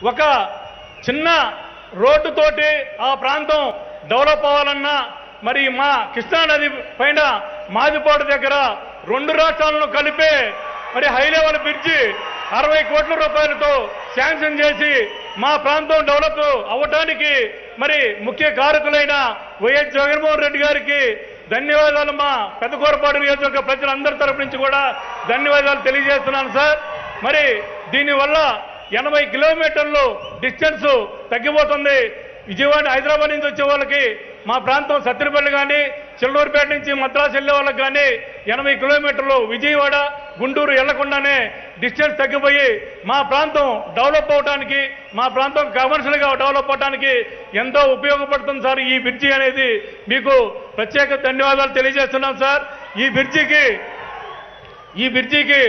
ఒక చిన్న రోడ్డుతోటి ఆ ప్రాంతం డెవలప్ అవ్వాలన్నా మరి మా కృష్ణానది పైన మాదిపాడు దగ్గర 2 రాష్ట్రాలను కలిపే మరి హై లెవెల్ బ్రిడ్జి 60 కోట్ల రూపాయలతో శాంక్షన్ చేసి మా ప్రాంతం డెవలప్ అవ్వడానికి మరి ముఖ్య కారకులైన వైఎస్ జగన్మోహన్ రెడ్డి గారికి ధన్యవాదాలు. మా పెద్దకూరపాడు నియోజకవర్గ ప్రజలందరి తరపు నుంచి కూడా ధన్యవాదాలు తెలియజేస్తున్నాను సార్. మరి దీనివల్ల 80 కిలోమీటర్లు డిస్టెన్స్ తగ్గిపోతుంది. విజయవాడ హైదరాబాద్ నుంచి వచ్చే వాళ్ళకి మా ప్రాంతం సత్తినపల్లి కానీ చిల్లూరుపేట నుంచి మద్రాసు వెళ్ళే వాళ్ళకి కానీ 80 కిలోమీటర్లు విజయవాడ గుంటూరు వెళ్లకుండానే డిస్టెన్స్ తగ్గిపోయి మా ప్రాంతం డెవలప్ అవడానికి, మా ప్రాంతం కమర్షియల్గా డెవలప్ అవడానికి ఎంతో ఉపయోగపడుతుంది సార్. ఈ బ్రిడ్జి అనేది మీకు ప్రత్యేక ధన్యవాదాలు తెలియజేస్తున్నాం సార్. ఈ బ్రిడ్జికి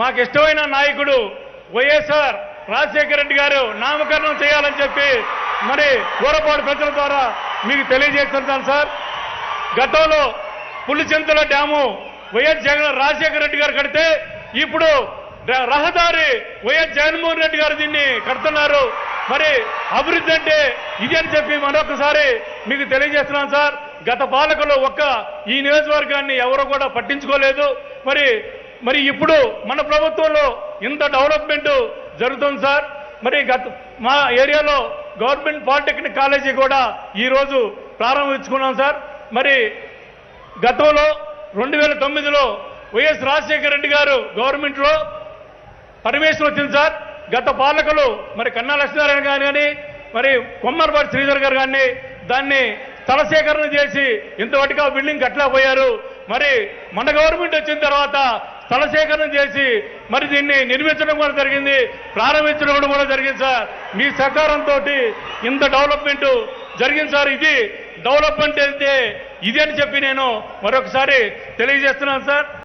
మాకు ఇష్టమైన నాయకుడు వైఎస్ఆర్ రాజశేఖర రెడ్డి గారు నామకరణం చేయాలని చెప్పి మరి కూరపాడు ప్రజల ద్వారా మీకు తెలియజేస్తున్నాను సార్. గతంలో పులిచింతల డ్యాము వైఎస్ రాజశేఖర రెడ్డి గారు కడితే ఇప్పుడు రహదారి వైఎస్ జగన్మోహన్ రెడ్డి గారు దీన్ని కడుతున్నారు. మరి అభివృద్ధి అంటే ఇది అని చెప్పి మరొకసారి మీకు తెలియజేస్తున్నాను సార్. గత పాలకులు ఈ నియోజకవర్గాన్ని ఎవరు కూడా పట్టించుకోలేదు. మరి ఇప్పుడు మన ప్రభుత్వంలో ఇంత డెవలప్మెంట్ జరుగుతుంది సార్. మరి మా ఏరియాలో గవర్నమెంట్ పాలిటెక్నిక్ కాలేజీ కూడా ఈరోజు ప్రారంభించుకున్నాం సార్. మరి గతంలో 2009లో వైఎస్ రాజశేఖర రెడ్డి గారు గవర్నమెంట్లో పర్మిషన్ వచ్చింది సార్. గత పాలకులు మరి కన్నా లక్ష్మీనారాయణ గారు కానీ మరి కొమ్మరపాటి శ్రీధర్ గారు కానీ దాన్ని స్థల సేకరణ చేసి ఇంతవరకు ఆ బిల్డింగ్ కట్టలేకపోయారు. మరి మన గవర్నమెంట్ వచ్చిన తర్వాత స్థల సేకరణ చేసి మరి దీన్ని నిర్మించడం కూడా జరిగింది, ప్రారంభించడం కూడా జరిగింది సార్. మీ సహకారంతో ఇంత డెవలప్మెంట్ జరిగింది సార్. ఇది డెవలప్మెంట్ అయితే ఇది అని చెప్పి నేను మరొకసారి తెలియజేస్తున్నాను సార్.